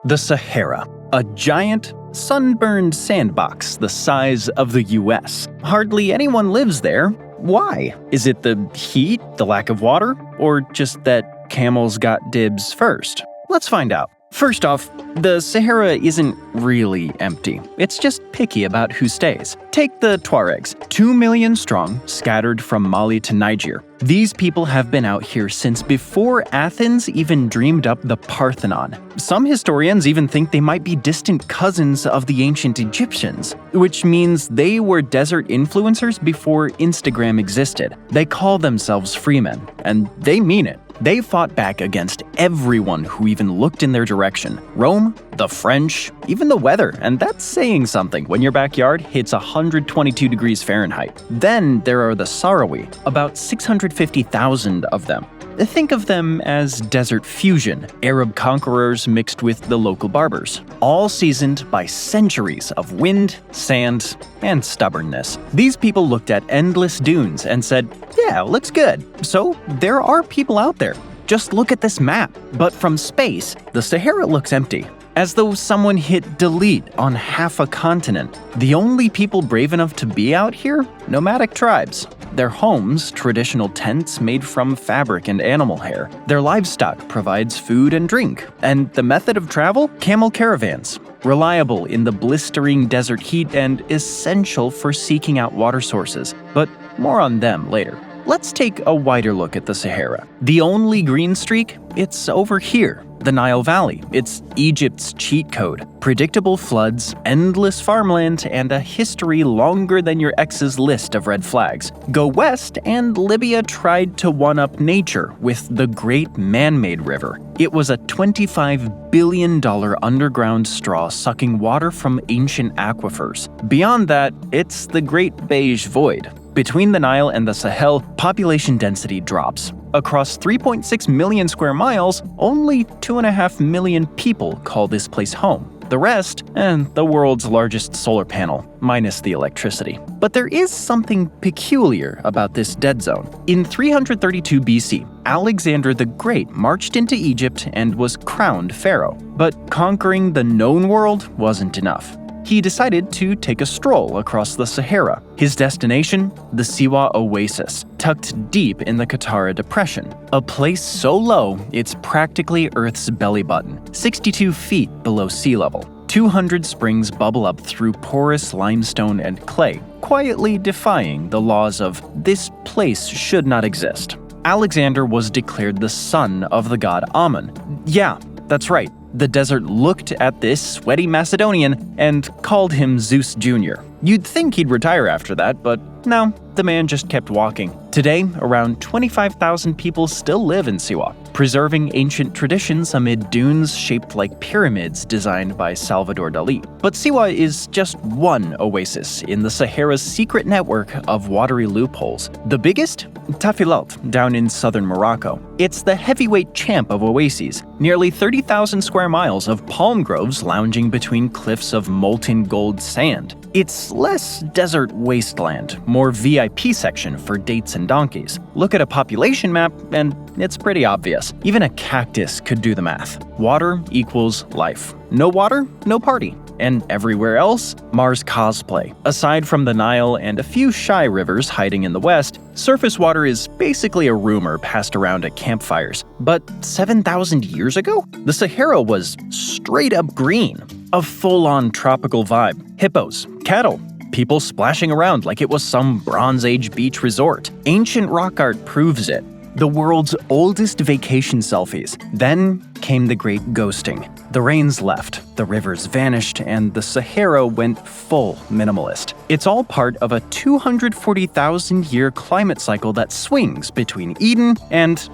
The Sahara, a giant, sunburned sandbox the size of the US. Hardly anyone lives there. Why? Is it the heat, the lack of water, or just that camels got dibs first? Let's find out. First off, the Sahara isn't really empty. It's just picky about who stays. Take the Tuaregs, 2 million strong, scattered from Mali to Niger. These people have been out here since before Athens even dreamed up the Parthenon. Some historians even think they might be distant cousins of the ancient Egyptians, which means they were desert influencers before Instagram existed. They call themselves freemen, and they mean it. They fought back against everyone who even looked in their direction. Rome, the French, even the weather, and that's saying something when your backyard hits 122 degrees Fahrenheit. Then there are the Sahrawi, about 650,000 of them. Think of them as desert fusion, Arab conquerors mixed with the local Berbers, all seasoned by centuries of wind, sand, and stubbornness. These people looked at endless dunes and said, yeah, looks good. So there are people out there. Just look at this map. But from space, the Sahara looks empty, as though someone hit delete on half a continent. The only people brave enough to be out here? Nomadic tribes. Their homes, traditional tents made from fabric and animal hair. Their livestock provides food and drink. And the method of travel? Camel caravans. Reliable in the blistering desert heat and essential for seeking out water sources. But more on them later. Let's take a wider look at the Sahara. The only green streak? It's over here. The Nile Valley. It's Egypt's cheat code. Predictable floods, endless farmland, and a history longer than your ex's list of red flags. Go west, and Libya tried to one-up nature with the Great Man-Made River. It was a $25 billion underground straw sucking water from ancient aquifers. Beyond that, it's the Great Beige Void. Between the Nile and the Sahel, population density drops. Across 3.6 million square miles, only 2.5 million people call this place home. The rest, and the world's largest solar panel, minus the electricity. But there is something peculiar about this dead zone. In 332 BC, Alexander the Great marched into Egypt and was crowned pharaoh. But conquering the known world wasn't enough. He decided to take a stroll across the Sahara. His destination? The Siwa Oasis, tucked deep in the Qattara Depression. A place so low, it's practically Earth's belly button, 62 feet below sea level. 200 springs bubble up through porous limestone and clay, quietly defying the laws of this place should not exist. Alexander was declared the son of the god Amun. Yeah, that's right. The desert looked at this sweaty Macedonian and called him Zeus Jr. You'd think he'd retire after that, but no, the man just kept walking. Today, around 25,000 people still live in Siwa, preserving ancient traditions amid dunes shaped like pyramids designed by Salvador Dali. But Siwa is just one oasis in the Sahara's secret network of watery loopholes. The biggest? Tafilalt, down in southern Morocco. It's the heavyweight champ of oases, nearly 30,000 square miles of palm groves lounging between cliffs of molten gold sand. It's less desert wasteland, more VIP section for dates and donkeys. Look at a population map and it's pretty obvious. Even a cactus could do the math. Water equals life. No water, no party. And everywhere else, Mars cosplay. Aside from the Nile and a few shy rivers hiding in the west, surface water is basically a rumor passed around at campfires. But 7,000 years ago, the Sahara was straight up green. A full-on tropical vibe. Hippos, cattle, people splashing around like it was some Bronze Age beach resort. Ancient rock art proves it. The world's oldest vacation selfies. Then came the great ghosting. The rains left, the rivers vanished, and the Sahara went full minimalist. It's all part of a 240,000-year climate cycle that swings between Eden and,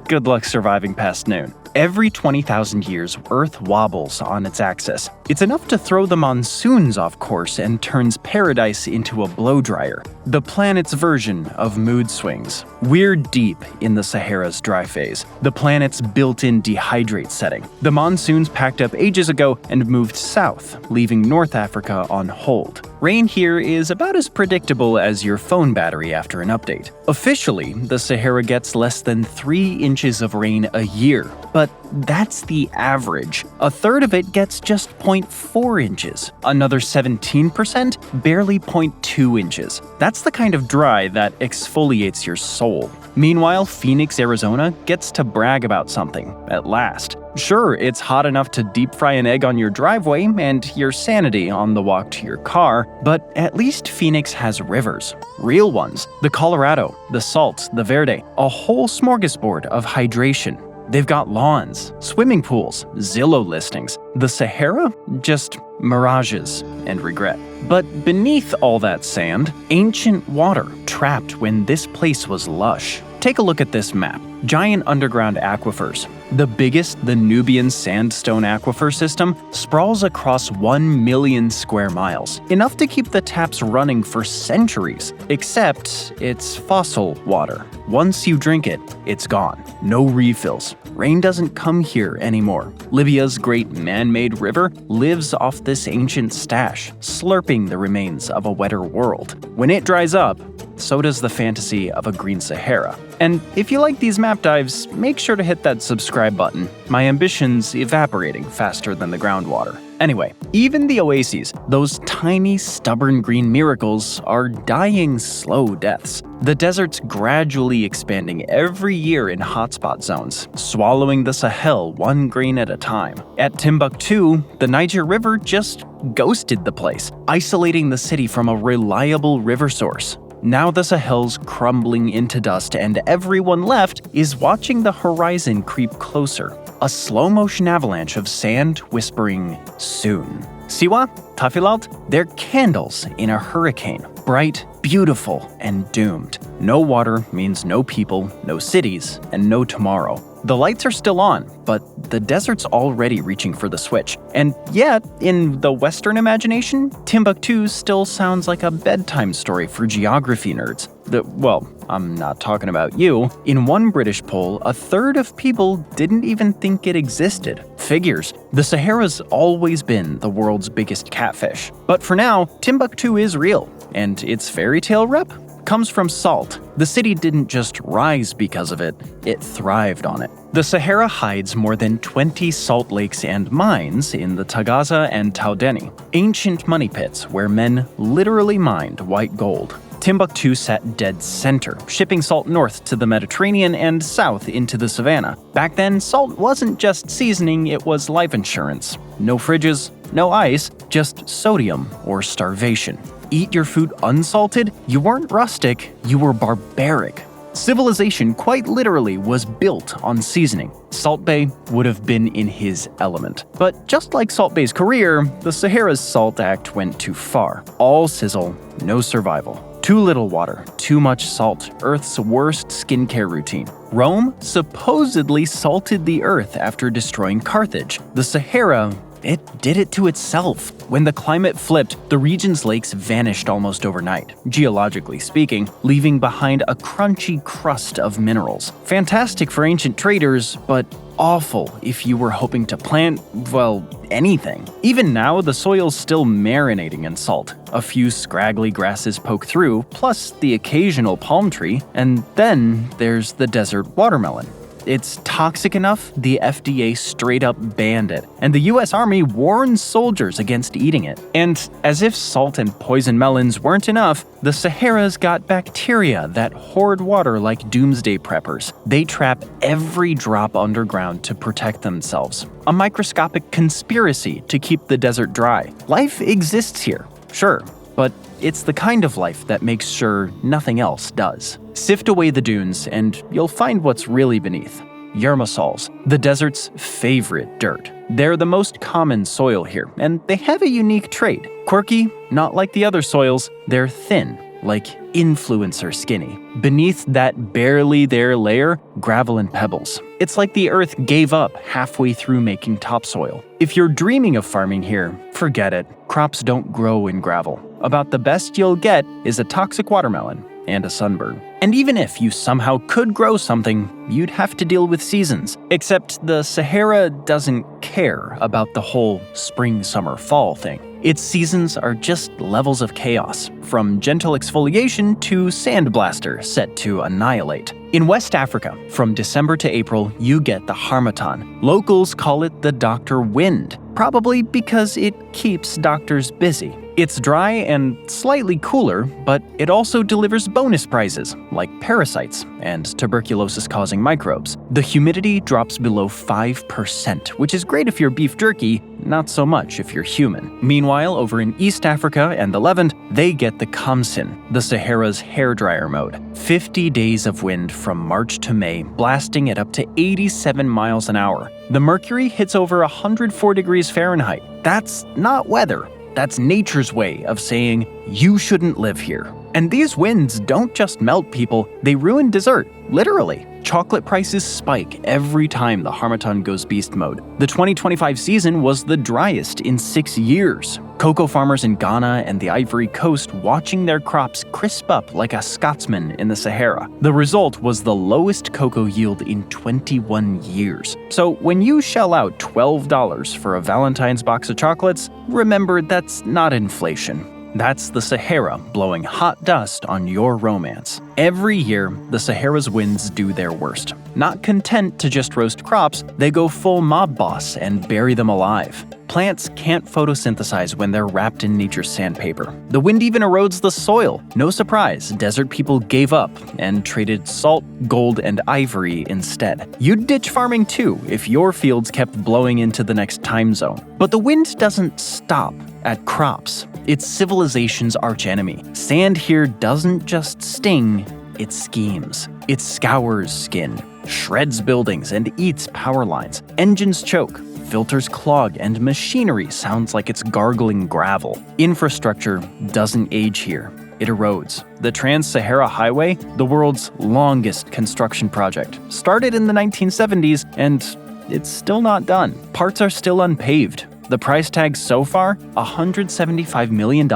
good luck surviving past noon. Every 20,000 years, Earth wobbles on its axis. It's enough to throw the monsoons off course and turns paradise into a blow dryer. the planet's version of mood swings. We're deep in the Sahara's dry phase, the planet's built-in dehydrate setting. The monsoons packed up ages ago and moved south, leaving North Africa on hold. Rain here is about as predictable as your phone battery after an update. Officially, the Sahara gets less than 3 inches of rain a year, but that's the average. A third of it gets just 0.4 inches. Another 17% barely 0.2 inches. That's the kind of dry that exfoliates your soul. Meanwhile, Phoenix, Arizona gets to brag about something, at last. Sure, it's hot enough to deep fry an egg on your driveway and your sanity on the walk to your car, but at least Phoenix has rivers. Real ones. The Colorado, the Salts, the Verde, a whole smorgasbord of hydration. They've got lawns, swimming pools, Zillow listings. The Sahara? Just mirages and regret. But beneath all that sand, ancient water trapped when this place was lush. Take a look at this map. Giant underground aquifers. The biggest, the Nubian sandstone aquifer system, sprawls across 1 million square miles, enough to keep the taps running for centuries. Except it's fossil water. Once you drink it, it's gone. No refills. Rain doesn't come here anymore. Libya's great man-made river lives off this ancient stash, slurping the remains of a wetter world. When it dries up, so does the fantasy of a green Sahara. And if you like these map dives, make sure to hit that subscribe button. My ambition's evaporating faster than the groundwater. Anyway, even the oases, those tiny, stubborn green miracles, are dying slow deaths. The desert's gradually expanding every year in hotspot zones, swallowing the Sahel one grain at a time. At Timbuktu, the Niger River just ghosted the place, isolating the city from a reliable river source. Now the Sahel's crumbling into dust and everyone left is watching the horizon creep closer. A slow-motion avalanche of sand whispering, soon. Siwa, Tafilalt, they're candles in a hurricane. Bright, beautiful, and doomed. No water means no people, no cities, and no tomorrow. The lights are still on, but the desert's already reaching for the switch. And yet, in the Western imagination, Timbuktu still sounds like a bedtime story for geography nerds. Well, I'm not talking about you. In one British poll, a third of people didn't even think it existed. Figures. The Sahara's always been the world's biggest catfish. But for now, Timbuktu is real, and its fairy tale rep comes from salt. The city didn't just rise because of it, it thrived on it. The Sahara hides more than 20 salt lakes and mines in the Tagaza and Taudeni, ancient money pits where men literally mined white gold. Timbuktu sat dead center, shipping salt north to the Mediterranean and south into the savannah. Back then, salt wasn't just seasoning, it was life insurance. No fridges, no ice, just sodium or starvation. Eat your food unsalted? You weren't rustic, you were barbaric. Civilization quite literally was built on seasoning. Salt Bay would have been in his element. But just like Salt Bay's career, the Sahara's Salt Act went too far. All sizzle, no survival. Too little water, too much salt, Earth's worst skincare routine. Rome supposedly salted the Earth after destroying Carthage. The Sahara, it did it to itself. When the climate flipped, the region's lakes vanished almost overnight, geologically speaking, leaving behind a crunchy crust of minerals. Fantastic for ancient traders, but awful if you were hoping to plant, well, anything. Even now, the soil's still marinating in salt. A few scraggly grasses poke through, plus the occasional palm tree, and then there's the desert watermelon. It's toxic enough, the FDA straight up banned it, and the US Army warns soldiers against eating it. And as if salt and poison melons weren't enough, the Sahara's got bacteria that hoard water like doomsday preppers. They trap every drop underground to protect themselves. A microscopic conspiracy to keep the desert dry. Life exists here, sure, but it's the kind of life that makes sure nothing else does. Sift away the dunes and you'll find what's really beneath. Yermasols, the desert's favorite dirt. They're the most common soil here, and they have a unique trait. Quirky, not like the other soils, they're thin, like influencer skinny. Beneath that barely there layer, gravel and pebbles. It's like the earth gave up halfway through making topsoil. If you're dreaming of farming here, forget it. Crops don't grow in gravel. about the best you'll get is a toxic watermelon and a sunburn. And even if you somehow could grow something, you'd have to deal with seasons. Except the Sahara doesn't care about the whole spring, summer, fall thing. Its seasons are just levels of chaos, from gentle exfoliation to sandblaster set to annihilate. In West Africa, from December to April, you get the Harmattan. Locals call it the Doctor Wind, probably because it keeps doctors busy. It's dry and slightly cooler, but it also delivers bonus prizes, like parasites and tuberculosis-causing microbes. The humidity drops below 5%, which is great if you're beef jerky, not so much if you're human. Meanwhile, over in East Africa and the Levant, they get the Khamsin, the Sahara's hairdryer mode. 50 days of wind from March to May, blasting at up to 87 miles an hour. The mercury hits over 104 degrees Fahrenheit. That's not weather. That's nature's way of saying, you shouldn't live here. And these winds don't just melt people, they ruin dessert, literally. Chocolate prices spike every time the Harmattan goes beast mode. The 2025 season was the driest in 6 years. Cocoa farmers in Ghana and the Ivory Coast watching their crops crisp up like a Scotsman in the Sahara. The result was the lowest cocoa yield in 21 years. So when you shell out $12 for a Valentine's box of chocolates, remember that's not inflation. That's the Sahara blowing hot dust on your romance. Every year, the Sahara's winds do their worst. Not content to just roast crops, they go full mob boss and bury them alive. Plants can't photosynthesize when they're wrapped in nature's sandpaper. The wind even erodes the soil. No surprise, desert people gave up and traded salt, gold, and ivory instead. You'd ditch farming too if your fields kept blowing into the next time zone. But the wind doesn't stop at crops. It's civilization's archenemy. Sand here doesn't just sting, it schemes. It scours skin, shreds buildings, and eats power lines. Engines choke, filters clog, and machinery sounds like it's gargling gravel. Infrastructure doesn't age here. It erodes. The Trans-Sahara Highway, the world's longest construction project, started in the 1970s, and it's still not done. Parts are still unpaved. The price tag so far, $175 million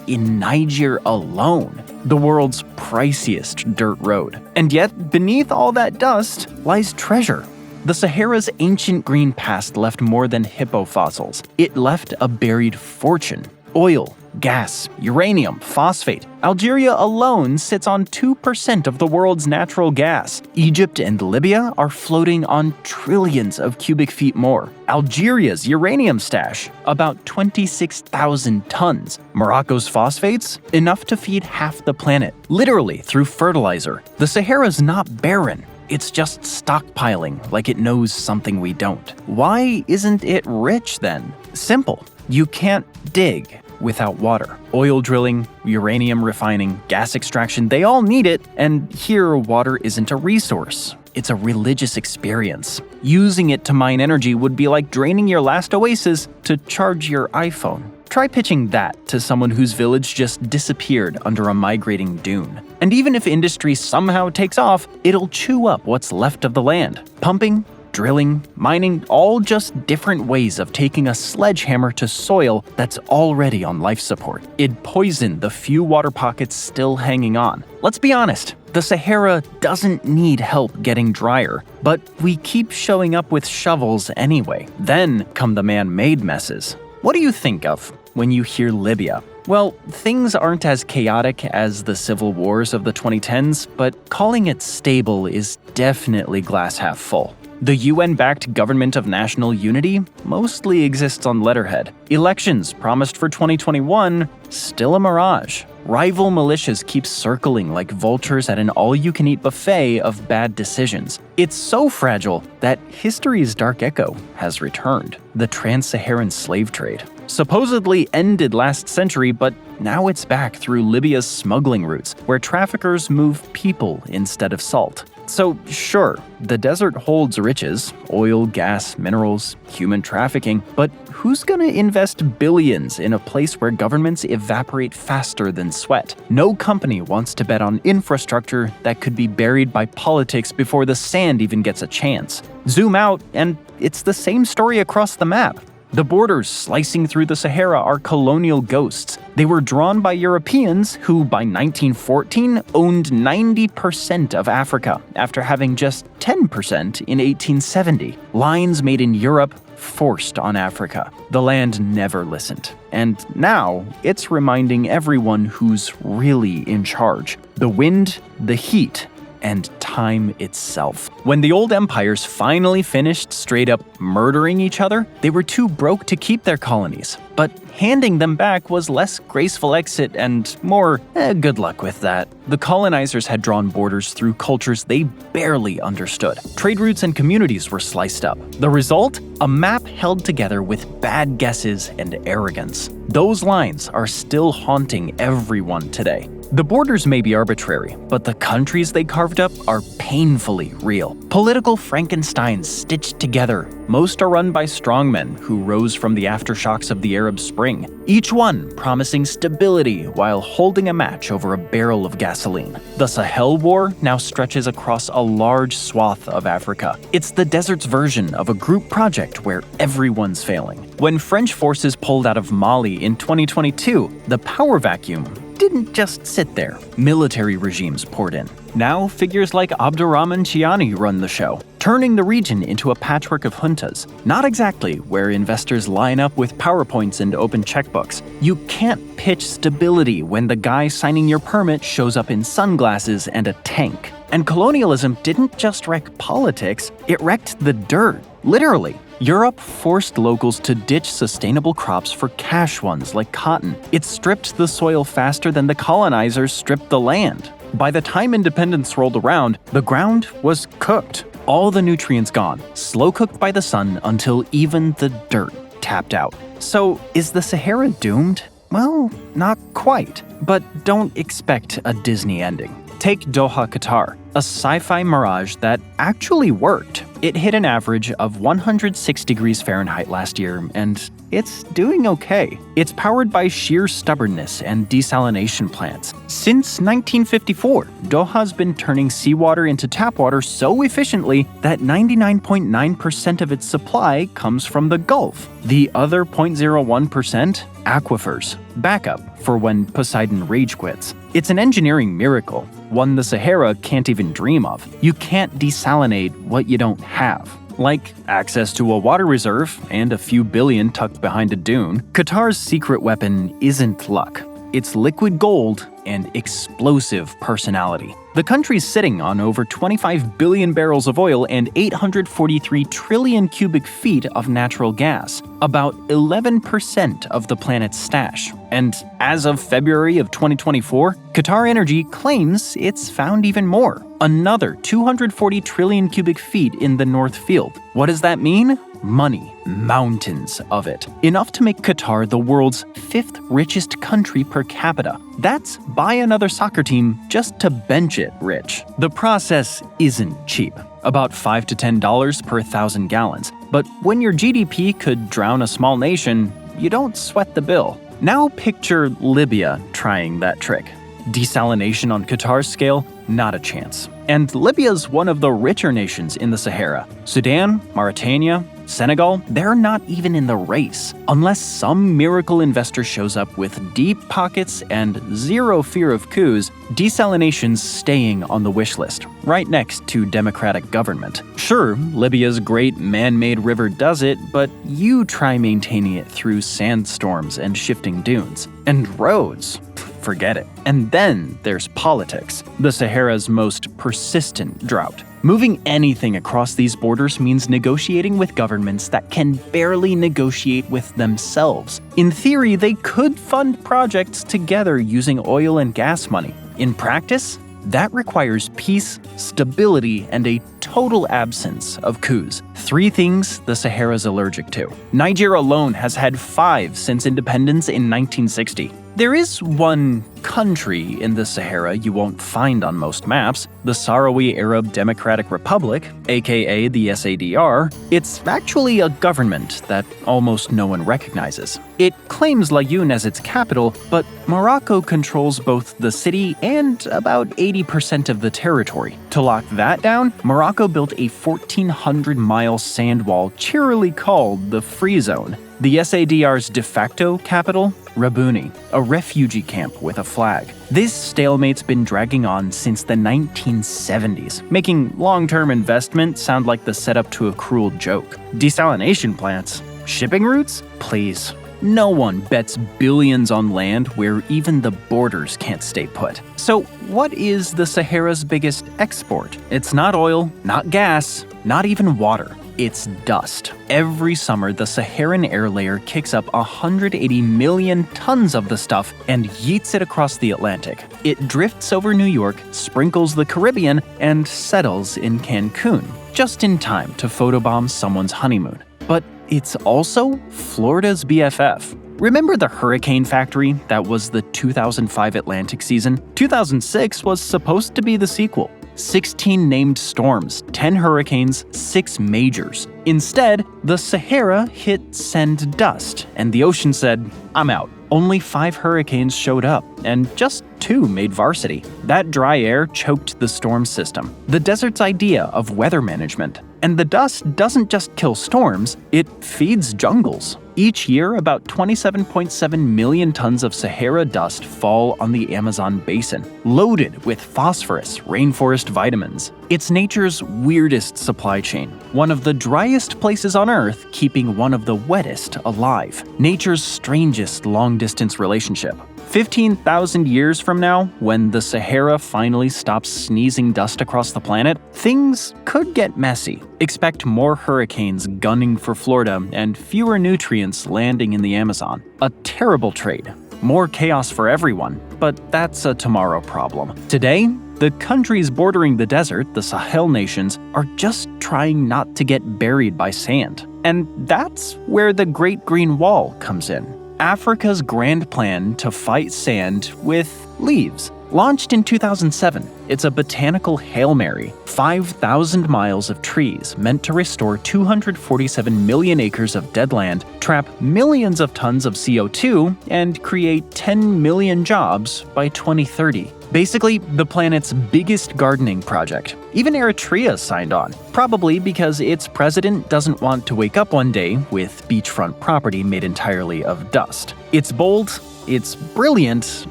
in Niger alone, the world's priciest dirt road. And yet, beneath all that dust lies treasure. The Sahara's ancient green past left more than hippo fossils. It left a buried fortune. Oil, gas, uranium, phosphate. Algeria alone sits on 2% of the world's natural gas. Egypt and Libya are floating on trillions of cubic feet more. Algeria's uranium stash, about 26,000 tons. Morocco's phosphates, enough to feed half the planet, literally through fertilizer. The Sahara's not barren. It's just stockpiling like it knows something we don't. Why isn't it rich then? Simple. You can't dig without water. Oil drilling, uranium refining, gas extraction, they all need it, and here water isn't a resource. It's a religious experience. Using it to mine energy would be like draining your last oasis to charge your iPhone. Try pitching that to someone whose village just disappeared under a migrating dune. And even if industry somehow takes off, it'll chew up what's left of the land. Pumping, drilling, mining, all just different ways of taking a sledgehammer to soil that's already on life support. It'd poison the few water pockets still hanging on. Let's be honest, the Sahara doesn't need help getting drier, but we keep showing up with shovels anyway. Then come the man-made messes. What do you think of when you hear Libya? Well, things aren't as chaotic as the civil wars of the 2010s, but calling it stable is definitely glass half full. The UN-backed Government of National Unity mostly exists on letterhead. Elections promised for 2021, still a mirage. Rival militias keep circling like vultures at an all-you-can-eat buffet of bad decisions. It's so fragile that history's dark echo has returned. The trans-Saharan slave trade. Supposedly ended last century, but now it's back through Libya's smuggling routes, where traffickers move people instead of salt. So sure, the desert holds riches, oil, gas, minerals, human trafficking, but who's gonna invest billions in a place where governments evaporate faster than sweat? No company wants to bet on infrastructure that could be buried by politics before the sand even gets a chance. Zoom out, and it's the same story across the map. The borders slicing through the Sahara are colonial ghosts. They were drawn by Europeans who, by 1914, owned 90% of Africa, after having just 10% in 1870. Lines made in Europe forced on Africa. The land never listened. And now, it's reminding everyone who's really in charge. The wind, the heat, and time itself. When the old empires finally finished straight up murdering each other, they were too broke to keep their colonies. But handing them back was less graceful exit and more, good luck with that. The colonizers had drawn borders through cultures they barely understood. Trade routes and communities were sliced up. The result? A map held together with bad guesses and arrogance. Those lines are still haunting everyone today. The borders may be arbitrary, but the countries they carved up are painfully real. Political Frankensteins stitched together. Most are run by strongmen who rose from the aftershocks of the Arab Spring, each one promising stability while holding a match over a barrel of gasoline. The Sahel War now stretches across a large swath of Africa. It's the desert's version of a group project where everyone's failing. When French forces pulled out of Mali in 2022, the power vacuum didn't just sit there. Military regimes poured in. Now, figures like Abdurrahman Chiani run the show, turning the region into a patchwork of juntas. Not exactly where investors line up with PowerPoints and open checkbooks. You can't pitch stability when the guy signing your permit shows up in sunglasses and a tank. And colonialism didn't just wreck politics, it wrecked the dirt, literally. Europe forced locals to ditch sustainable crops for cash ones like cotton. It stripped the soil faster than the colonizers stripped the land. By the time independence rolled around, the ground was cooked. All the nutrients gone, slow cooked by the sun until even the dirt tapped out. So, is the Sahara doomed? Well, not quite. But don't expect a Disney ending. Take Doha, Qatar, a sci-fi mirage that actually worked. It hit an average of 106 degrees Fahrenheit last year, and it's doing okay. It's powered by sheer stubbornness and desalination plants. Since 1954, Doha's been turning seawater into tap water so efficiently that 99.9% of its supply comes from the Gulf. The other 0.01%? Aquifers. Backup for when Poseidon rage quits. It's an engineering miracle, one the Sahara can't even dream of. You can't desalinate what you don't have. Like access to a water reserve and a few billion tucked behind a dune. Qatar's secret weapon isn't luck. It's liquid gold and explosive personality. The country's sitting on over 25 billion barrels of oil and 843 trillion cubic feet of natural gas, about 11% of the planet's stash. And as of February of 2024, Qatar Energy claims it's found even more, another 240 trillion cubic feet in the North Field. What does that mean? Money, mountains of it. Enough to make Qatar the world's 5th richest country per capita. That's buy another soccer team just to bench it rich. The process isn't cheap, about $5 to $10 per 1,000 gallons. But when your GDP could drown a small nation, you don't sweat the bill. Now picture Libya trying that trick. Desalination on Qatar's scale? Not a chance. And Libya's one of the richer nations in the Sahara. Sudan, Mauritania, Senegal, they're not even in the race. Unless some miracle investor shows up with deep pockets and zero fear of coups, desalination's staying on the wish list, right next to democratic government. Sure, Libya's great man-made river does it, but you try maintaining it through sandstorms and shifting dunes. And roads. Forget it. And then there's politics, the Sahara's most persistent drought. Moving anything across these borders means negotiating with governments that can barely negotiate with themselves. In theory, they could fund projects together using oil and gas money. In practice, that requires peace, stability, and a total absence of coups. 3 things the Sahara's allergic to. Niger alone has had 5 since independence in 1960. There is one country in the Sahara you won't find on most maps, the Sahrawi Arab Democratic Republic, aka the SADR. It's actually a government that almost no one recognizes. It claims Laayoune as its capital, but Morocco controls both the city and about 80% of the territory. To lock that down, Morocco built a 1,400-mile sand wall cheerily called the Free Zone. The SADR's de facto capital? Rabuni, a refugee camp with a flag. This stalemate's been dragging on since the 1970s, making long-term investment sound like the setup to a cruel joke. Desalination plants? Shipping routes? Please. No one bets billions on land where even the borders can't stay put. So what is the Sahara's biggest export? It's not oil, not gas, not even water. It's dust. Every summer, the Saharan air layer kicks up 180 million tons of the stuff and yeets it across the Atlantic. It drifts over New York, sprinkles the Caribbean, and settles in Cancun, just in time to photobomb someone's honeymoon. But it's also Florida's BFF. Remember the hurricane factory that was the 2005 Atlantic season? 2006 was supposed to be the sequel. 16 named storms, 10 hurricanes, 6 majors. Instead, the Sahara hit send dust, and the ocean said, "I'm out." Only 5 hurricanes showed up, and just 2 made varsity. That dry air choked the storm system, the desert's idea of weather management. And the dust doesn't just kill storms, it feeds jungles. Each year, about 27.7 million tons of Sahara dust fall on the Amazon basin, loaded with phosphorus, rainforest vitamins. It's nature's weirdest supply chain, one of the driest places on Earth keeping one of the wettest alive. Nature's strangest long-distance relationship. 15,000 years from now, when the Sahara finally stops sneezing dust across the planet, things could get messy. Expect more hurricanes gunning for Florida and fewer nutrients landing in the Amazon. A terrible trade. More chaos for everyone, but that's a tomorrow problem. Today, the countries bordering the desert, the Sahel nations, are just trying not to get buried by sand. And that's where the Great Green Wall comes in. Africa's grand plan to fight sand with leaves. Launched in 2007, it's a botanical Hail Mary, 5,000 miles of trees meant to restore 247 million acres of dead land, trap millions of tons of CO2, and create 10 million jobs by 2030. Basically, the planet's biggest gardening project. Even Eritrea signed on, probably because its president doesn't want to wake up one day with beachfront property made entirely of dust. It's bold, it's brilliant,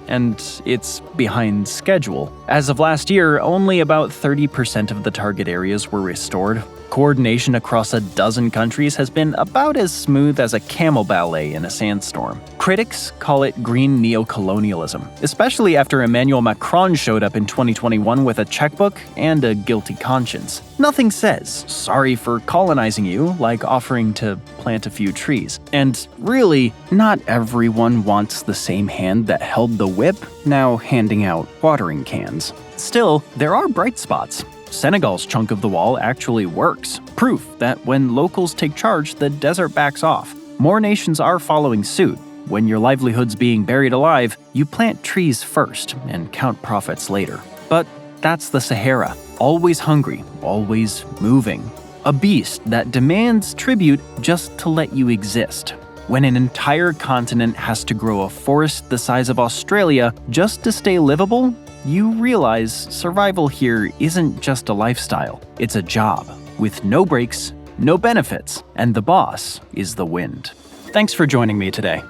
and it's behind schedule. As of last year, only about 30% of the target areas were restored. Coordination across a dozen countries has been about as smooth as a camel ballet in a sandstorm. Critics call it green neocolonialism, especially after Emmanuel Macron showed up in 2021 with a checkbook and a guilty conscience. Nothing says, "Sorry for colonizing you," like offering to plant a few trees. And really, not everyone wants the same hand that held the whip, now handing out watering cans. Still, there are bright spots. Senegal's chunk of the wall actually works, proof that when locals take charge, the desert backs off. More nations are following suit. When your livelihood's being buried alive, you plant trees first and count profits later. But that's the Sahara, always hungry, always moving. A beast that demands tribute just to let you exist. When an entire continent has to grow a forest the size of Australia just to stay livable, you realize survival here isn't just a lifestyle, it's a job, with no breaks, no benefits, and the boss is the wind. Thanks for joining me today.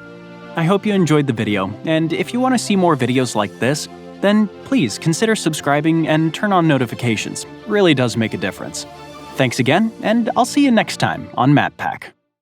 I hope you enjoyed the video, and if you want to see more videos like this, then please consider subscribing and turn on notifications. It really does make a difference. Thanks again, and I'll see you next time on MatPack.